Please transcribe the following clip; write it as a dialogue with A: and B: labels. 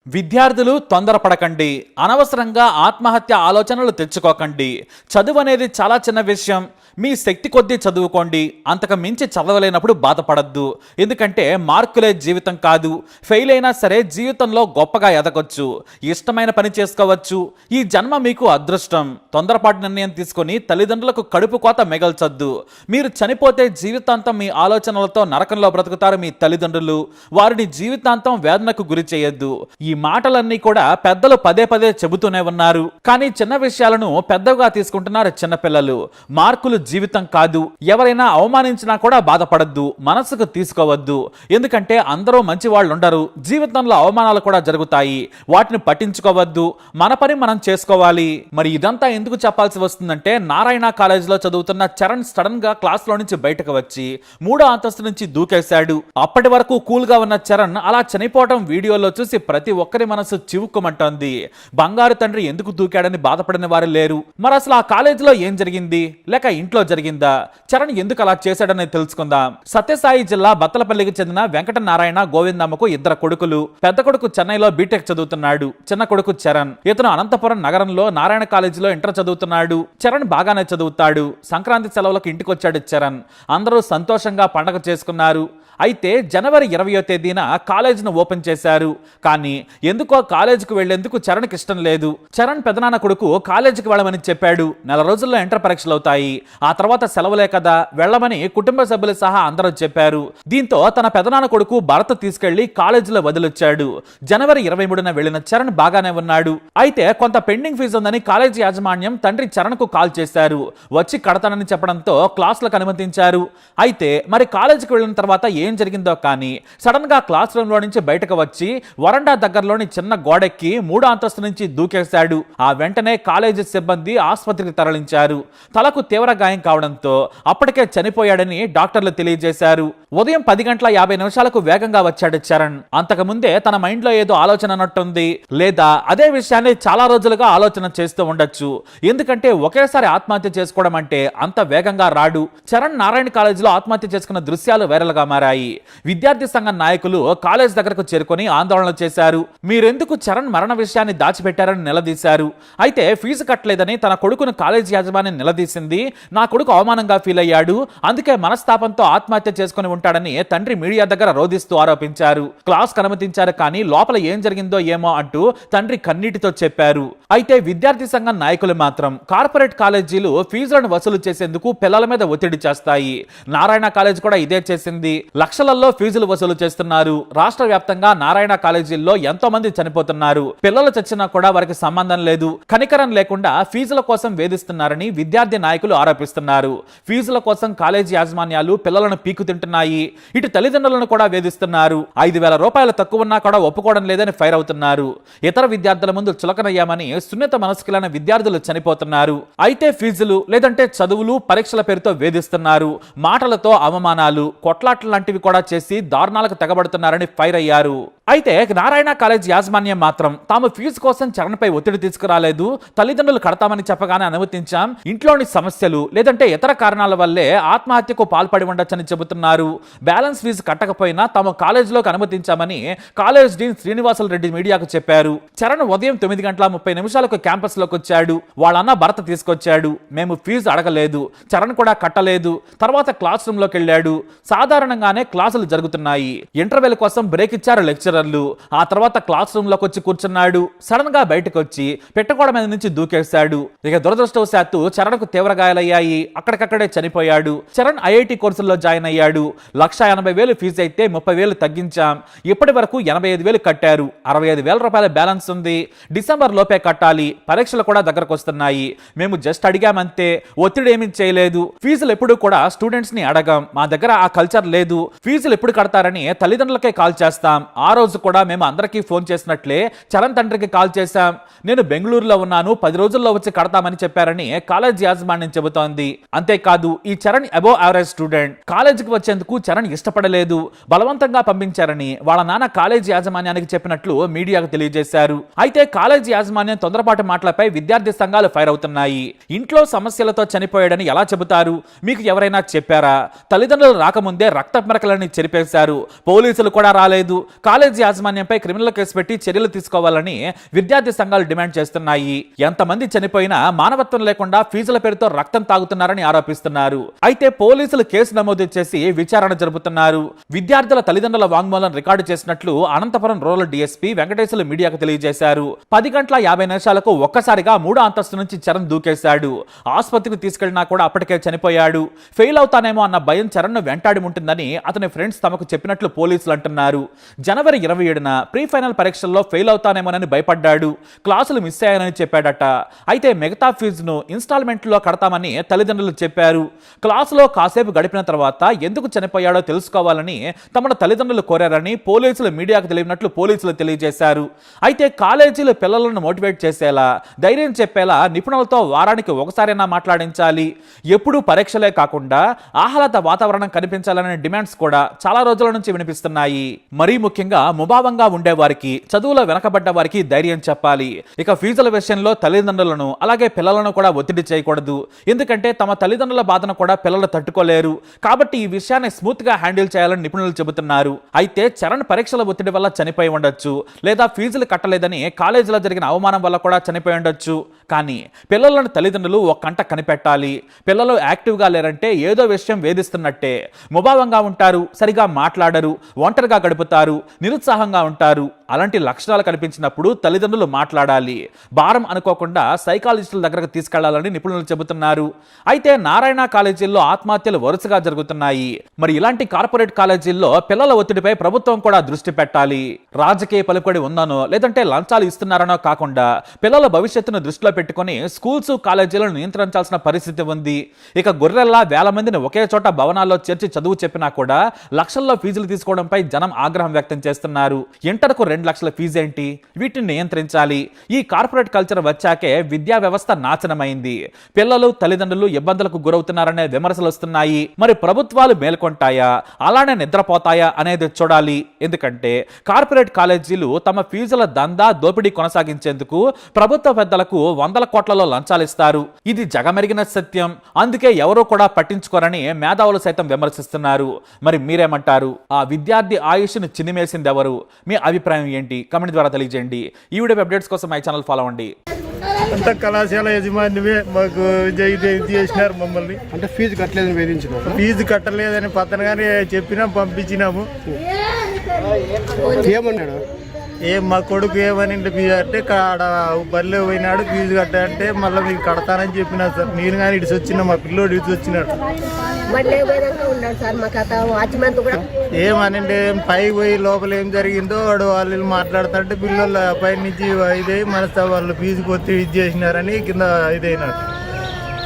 A: విద్యార్థులు తొందరపడకండి. అనవసరంగా ఆత్మహత్య ఆలోచనలు తెచ్చుకోకండి. చదువు అనేది చాలా చిన్న విషయం. మీ శక్తి కొద్దీ చదువుకోండి. అంతకు మించి చదవలేనప్పుడు బాధపడద్దు. ఎందుకంటే మార్కులే జీవితం కాదు. ఫెయిల్ అయినా సరే జీవితంలో గొప్పగా ఎదగొచ్చు. ఇష్టమైన పని చేసుకోవచ్చు. ఈ జన్మ మీకు అదృష్టం. తొందరపాటు నిర్ణయం తీసుకొని తల్లిదండ్రులకు కడుపు కోత మిగల్చొద్దు. మీరు చనిపోతే జీవితాంతం మీ ఆలోచనలతో నరకంలో బ్రతుకుతారు మీ తల్లిదండ్రులు. వారిని జీవితాంతం వేదనకు గురి చేయొద్దు. ఈ మాటలన్నీ కూడా పెద్దలు పదే పదే చెబుతూనే ఉన్నారు. కానీ చిన్న విషయాలను పెద్దగా తీసుకుంటున్నారు చిన్నపిల్లలు. మార్కులు జీవితం కాదు. ఎవరైనా అవమానించినా కూడా బాధపడద్దు, మనసుకు తీసుకోవద్దు. ఎందుకంటే అందరూ మంచి వాళ్ళు ఉండరు. జీవితంలో అవమానాలు కూడా జరుగుతాయి. వాటిని పట్టించుకోవద్దు. మన పని మనం చేసుకోవాలి. మరి ఇదంతా ఎందుకు చెప్పాల్సి వస్తుందంటే, నారాయణ కాలేజీలో చదువుతున్న చరణ్ సడన్ గా క్లాస్ లో నుంచి బయటకు వచ్చి 3వ అంతస్తు నుంచి దూకేశాడు. అప్పటి వరకు కూల్ గా ఉన్న చరణ్ అలా చనిపోవడం వీడియోలో చూసి ప్రతి ఒక్కరి మనసు చివుక్కుమంటోంది. బంగారు తండ్రి ఎందుకు దూకాడని బాధపడిన వారు లేరు. మరి అసలు ఆ కాలేజీలో ఏం జరిగింది, లేక ఇంట్లో జరిగిందా, చరణ్ ఎందుకు అలా చేశాడని తెలుసుకుందాం. సత్యసాయి జిల్లా బత్తలపల్లికి చెందిన వెంకట నారాయణ గోవిందమ్మకు 2 కొడుకులు. పెద్ద కొడుకు చెన్నైలో బీటెక్ చదువుతున్నాడు. చిన్న కొడుకు చరణ్. ఇతను అనంతపురం నగరంలో నారాయణ కాలేజీలో ఇంటర్ చదువుతున్నాడు. చరణ్ బాగానే చదువుతాడు. సంక్రాంతి సెలవులకు ఇంటికొచ్చాడు చరణ్. అందరూ సంతోషంగా పండగ చేసుకున్నారు. అయితే జనవరి 20వ తేదీన కాలేజీని ఓపెన్ చేశారు. కానీ ఎందుకో కాలేజీకి వెళ్లేందుకు చరణ్కి ఇష్టం లేదు. చరణ్ పెదనాన్న కొడుకు కాలేజీకి వెళ్ళమని చెప్పాడు. 4 రోజుల్లో ఇంటర్ పరీక్షలు అవుతాయి. ఆ తర్వాత సెలవులే కదా, వెళ్ళమని కుటుంబ సభ్యులు సహా అందరూ చెప్పారు. దీంతో తన పెదనాన్న కొడుకు భరత్ తీసుకెళ్లి కాలేజీలో వదిలొచ్చాడు. జనవరి 23న వెళ్లిన చరణ్ బాగానే ఉన్నాడు. అయితే కొంత పెండింగ్ ఫీజు ఉందని కాలేజీ యాజమాన్యం తండ్రి చరణ్ కు కాల్ చేశారు. వచ్చి కడతానని చెప్పడంతో క్లాసులకు అనుమతించారు. అయితే మరి కాలేజీకి వెళ్లిన తర్వాత ఏం జరిగిందో కానీ సడన్ గా క్లాస్ రూమ్ లో నుంచి బయటకు వచ్చి వరండా దగ్గరలోని చిన్న గోడెక్కి 3వ అంతస్తు నుంచి దూకేశాడు. ఆ వెంటనే కాలేజీ సిబ్బంది ఆసుపత్రికి తరలించారు. తలకు తీవ్ర గాయం కావడంతో అప్పటికే చనిపోయాడని డాక్టర్లు తెలియజేశారు. ఉదయం 10:50 వేగంగా వచ్చాడు చరణ్. అంతకుముందే తన మైండ్ లో ఏదో ఆలోచన అన్నట్టుంది, లేదా అదే విషయాన్ని చాలా రోజులుగా ఆలోచన చేస్తూ ఉండొచ్చు. ఎందుకంటే ఒకేసారి ఆత్మహత్య చేసుకోవడం అంటే అంత వేగంగా రాడు. చరణ్ నారాయణ కాలేజీలో ఆత్మహత్య చేసుకున్న దృశ్యాలు వైరల్ గా మారాయి. విద్యార్థి సంఘం నాయకులు కాలేజ్ దగ్గరకు చేరుకొని ఆందోళన చేశారు. మీరెందుకు చరణ్ మరణ విషయాన్ని దాచిపెట్టారని నిలదీశారు. అయితే ఫీజు కట్టలేదని తన కొడుకును కాలేజీ యాజమాన్యం నిలదీసింది. నా కొడుకు అవమానంగా ఫీల్ అయ్యాడు, అందుకే మనస్తాపంతో ఆత్మహత్య చేసుకుని ఉంటాడని తండ్రి మీడియా దగ్గర రోధిస్తూ ఆరోపించారు. క్లాస్ అనుమతించారు, కానీ లోపల ఏం జరిగిందో ఏమో అంటూ తండ్రి కన్నీటితో చెప్పారు. అయితే విద్యార్థి సంఘం నాయకులు మాత్రం కార్పొరేట్ కాలేజీలు ఫీజులను వసూలు చేసేందుకు పిల్లల మీద ఒత్తిడి చేస్తాయి. నారాయణ కాలేజ్ కూడా ఇదే చేసింది. లక్షలలో ఫీజులు వసూలు చేస్తున్నారు. రాష్ట్ర వ్యాప్తంగా నారాయణ కాలేజీల్లో ఎంతో మంది చనిపోతున్నారు. పిల్లలు చచ్చినా కూడా వారికి సంబంధం లేదు. కనికరం లేకుండా ఫీజుల కోసం వేధిస్తున్నారని విద్యార్థి నాయకులు ఆరోపిస్తున్నారు. ఫీజుల కోసం కాలేజీ యాజమాన్యాలు పిల్లలను పీకు తింటున్నాయి. ఇటు తల్లిదండ్రులను కూడా వేధిస్తున్నారు. 5,000 రూపాయలు తక్కువన్నా కూడా ఒప్పుకోవడం లేదని ఫైర్ అవుతున్నారు. ఇతర విద్యార్థుల ముందు చులకనయ్యామని సున్నిత మనస్కులైన విద్యార్థులు చనిపోతున్నారు. అయితే ఫీజులు లేదంటే చదువులు పరీక్షల పేరుతో వేధిస్తున్నారు. మాటలతో అవమానాలు, కొట్లాటలు లాంటివి కూడా చేసి దారుణాలకు తెగబడుతున్నారని ఫైర్ అయ్యారు. అయితే నారాయణ కాలేజ్ యాజమాన్యం మాత్రం తాము ఫీజు కోసం చరణ్పై ఒత్తిడి తీసుకురాలేదు, తల్లిదండ్రులు కడతామని చెప్పగానే అనుమతించాం, ఇంట్లోని సమస్యలు లేదంటే ఇతర కారణాల వల్లే ఆత్మహత్యకు పాల్పడి ఉండొచ్చని చెబుతున్నారు. బ్యాలెన్స్ ఫీజు కట్టకపోయినా తాము కాలేజీలోకి అనుమతించామని కాలేజ్ డీన్ శ్రీనివాసులు రెడ్డి మీడియాకు చెప్పారు. చరణ్ ఉదయం 9:30 క్యాంపస్ లోకి వచ్చాడు. వాళ్ళన్న భరత్ తీసుకొచ్చాడు. మేము ఫీజు అడగలేదు, చరణ్ కూడా కట్టలేదు. తర్వాత క్లాస్ రూమ్ లోకి వెళ్ళాడు. సాధారణంగానే క్లాసులు జరుగుతున్నాయి. ఇంటర్వెల్ కోసం బ్రేక్ ఇచ్చారు లెక్చరర్లు. ఆ తర్వాత క్లాస్ రూమ్ లోకి వచ్చి కూర్చున్నాడు. సడన్ గా బయటకు వచ్చి పెట్టగోడ మీద నుంచి దూకేశాడు. ఇక దురదృష్టవశాత్తు చరణ్ కు తీవ్ర గాయాలయ్యాయి. అక్కడికక్కడే చనిపోయాడు. చరణ్ ఐఐటి కోర్సుల్లో జాయిన్ అయ్యాడు. 1,80,000 ఫీజు అయితే 30,000 తగ్గించాం. ఇప్పటి వరకు 85,000 కట్టారు. 65,000 రూపాయల బ్యాలెన్స్ ఉంది. డిసెంబర్ లోపే కట్టాలి. పరీక్షలు కూడా దగ్గరకు వస్తున్నాయి. మేము జస్ట్ అడిగామంతే, ఒత్తిడి ఏమీ చేయలేదు. ఫీజులు ఎప్పుడు కూడా స్టూడెంట్స్ ని అడగం. మా దగ్గర ఆ కల్చర్ లేదు. ఫీజులు ఎప్పుడు కడతారని తల్లిదండ్రులకే కాల్ చేస్తాం. ఆ రోజు కూడా మేము అందరికీ ఫోన్ చేసినట్లే చరణ్ తండ్రికి కాల్ చేశాం. నేను బెంగళూరులో ఉన్నాను, 10 రోజుల్లో వచ్చి కడతామని చెప్పారని కాలేజ్ యాజమాన్యం చెబుతోంది. అంతేకాదు ఈ చరణ్ అబోవ్ యావరేజ్ స్టూడెంట్. కాలేజీకి వచ్చేందుకు చరణ్ ఇష్టపడలేదు, బలవంతంగా పంపించారని వాళ్ళ నాన్న కాలేజీ యాజమాన్యానికి చెప్పినట్లు మీడియాకు తెలియజేశారు. అయితే కాలేజీ యాజమాన్యం తొందరపాటు మాటలపై విద్యార్థి సంఘాలు ఫైర్ అవుతున్నాయి. ఇంట్లో సమస్యలతో చనిపోయాడని ఎలా చెబుతారు? మీకు ఎవరైనా చెప్పారా? తల్లిదండ్రులు రాకముందే రక్త విద్యాశాఖలని చెరిపేశారు. పోలీసులు కూడా రాలేదు. కాలేజీ యాజమాన్యంపై క్రిమినల్ కేసు పెట్టి చర్యలు తీసుకోవాలని విద్యార్థి సంఘాలు డిమాండ్ చేస్తున్నాయి. ఎంతమంది చనిపోయినా మానవత్వం లేకుండా ఫీజుల పేరుతో రక్తం తాగుతున్నారని ఆరోపిస్తున్నారు. అయితే పోలీసులు కేసు నమోదు చేసి విచారణ జరుపుతున్నారు. విద్యార్థుల తల్లిదండ్రుల వాంగ్మూలం రికార్డు చేసినట్లు అనంతపురం రూరల్ డీఎస్పీ వెంకటేశ్వర్లు మీడియాకు తెలియజేశారు. 10:50 ఒక్కసారిగా 3వ అంతస్తు నుంచి చరణ్ దూకేశాడు. ఆసుపత్రికి తీసుకెళ్లినా కూడా అప్పటికే చనిపోయాడు. ఫెయిల్ అవుతానేమో అన్న భయం చరణ్ ను వెంటాడి ఉంటుందని అతని ఫ్రెండ్స్ తమకు చెప్పినట్లు పోలీసులు అంటున్నారు. జనవరి 27న ప్రీ ఫైనల్ పరీక్షల్లో ఫెయిల్ అవుతానేమోనని భయపడ్డాడు. క్లాసులు మిస్ అయ్యానని చెప్పాడట. అయితే మిగతా ఫీజును ఇన్స్టాల్మెంట్లో కడతామని తల్లిదండ్రులు చెప్పారు. క్లాసులో కాసేపు గడిపిన తర్వాత ఎందుకు చనిపోయాడో తెలుసుకోవాలని తమ తల్లిదండ్రులు కోరారని పోలీసులు మీడియాకు తెలియనట్లు పోలీసులు తెలియజేశారు. అయితే కాలేజీలు పిల్లలను మోటివేట్ చేసేలా, ధైర్యం చెప్పేలా నిపుణులతో వారానికి ఒకసారైనా మాట్లాడించాలి. ఎప్పుడూ పరీక్షలే కాకుండా ఆహ్లాద వాతావరణం కనిపించాలనే డిమాండ్స్ కూడా చాలా రోజుల నుంచి వినిపిస్తున్నాయి. మరీ ముఖ్యంగా ముభావంగా ఉండేవారికి, చదువులో వెనకబడ్డ వారికి ధైర్యం చెప్పాలి. ఇక ఫీజుల విషయంలో తల్లిదండ్రులను అలాగే పిల్లలను కూడా ఒత్తిడి చేయకూడదు. ఎందుకంటే తమ తల్లిదండ్రుల బాధను కూడా పిల్లలు తట్టుకోలేరు. కాబట్టి ఈ విషయాన్ని స్మూత్ గా హ్యాండిల్ చేయాలని నిపుణులు చెబుతున్నారు. అయితే చరణ్ పరీక్షల ఒత్తిడి వల్ల చనిపోయి ఉండొచ్చు, లేదా ఫీజులు కట్టలేదని కాలేజీలో జరిగిన అవమానం వల్ల కూడా చనిపోయి ఉండొచ్చు. కానీ పిల్లలను తల్లిదండ్రులు ఒక కంట కనిపెట్టాలి. పిల్లలు యాక్టివ్గా లేరంటే ఏదో విషయం వేధిస్తున్నట్టే. ముభావంగా ఉంటారు, సరిగా మాట్లాడరు, ఒంటరిగా గడుపుతారు, నిరుత్సాహంగా ఉంటారు. అలాంటి లక్షణాలు కనిపించినప్పుడు తల్లిదండ్రులు మాట్లాడాలి. భారం అనుకోకుండా సైకాలజిస్టుల దగ్గరకు తీసుకెళ్లాలని నిపుణులు చెబుతున్నారు. అయితే నారాయణ కాలేజీల్లో ఆత్మహత్యలు వరుసగా జరుగుతున్నాయి. మరి ఇలాంటి కార్పొరేట్ కాలేజీల్లో పిల్లల ఒత్తిడిపై ప్రభుత్వం కూడా దృష్టి పెట్టాలి. రాజకీయ పలుకుబడి ఉందనో లేదంటే లంచాలు ఇస్తున్నారనో కాకుండా పిల్లల భవిష్యత్తును దృష్టిలో పెట్టుకుని స్కూల్స్, కాలేజీలను నియంత్రించాల్సిన పరిస్థితి ఉంది. ఇక గొర్రెల్లా వేల మందిని ఒకే చోట భవనాల్లో చేర్చి చదువు చెప్పినా కూడా లక్షల్లో ఫీజులు తీసుకోవడంపై జనం ఆగ్రహం వ్యక్తం చేస్తున్నారు. ఇంటర్కు 2 లక్షల ఫీజు ఏంటి? వీటిని నియంత్రించాలి. ఈ కార్పొరేట్ కల్చర్ వచ్చాకే విద్యా వ్యవస్థ నాశనమైంది. పిల్లలు, తల్లిదండ్రులు ఇబ్బందులకు గురవుతున్నారనే విమర్శలు వస్తున్నాయి. మరి ప్రభుత్వాలు మేల్కొంటాయా, అలానే నిద్రపోతాయా అనేది చూడాలి. ఎందుకంటే కార్పొరేట్ కాలేజీలు తమ ఫీజుల దందా దోపిడీ కొనసాగించేందుకు ప్రభుత్వ పెద్దలకు 100 కోట్లలో లంచాలు ఇస్తారు. ఇది జగమెరిగిన సత్యం. అందుకే ఎవరూ కూడా పట్టించుకోరని మేధావులు సైతం విమర్శిస్తున్నారు. మరి మీరేమంటారు? ఆ విద్యార్థి ఆయుష్ను చినిమేసింది ఎవరు? మీ అభిప్రాయం ఏంటి? కామెంట్ ద్వారా తెలియజేయండి. ఈ వీడియో అప్డేట్స్ కోసం మై ఛానల్ ఫాలో అవ్వండి.
B: అంత కళాశాల యజమానివే మాకు చేసినారు మమ్మల్ని.
C: అంటే ఫీజు కట్టలేదని వేధించినారు.
B: ఫీజు కట్టలేదని పత్తనగానే చెప్పినాం, పంపించినాము.
C: ఏమన్నాడు?
B: మా కొడుకు ఏమని అంటే కాడ బల్లె పోయినాడు, ఫీజు కట్టాలంటే మళ్ళీ మీకు కడతానని చెప్పినా సార్. నేను కానీ ఇడిచి వచ్చిన, మా పిల్లోడు ఇడిచి వచ్చినాడు. ఏమనంటే పైకి పోయి లోపల ఏం జరిగిందో వాడు వాళ్ళు మాట్లాడుతుంటే పిల్లల పై నుంచి ఇదే మనస్తా వాళ్ళు ఫీజు కొత్త ఇది చేసినారని కింద ఇదైనాడు.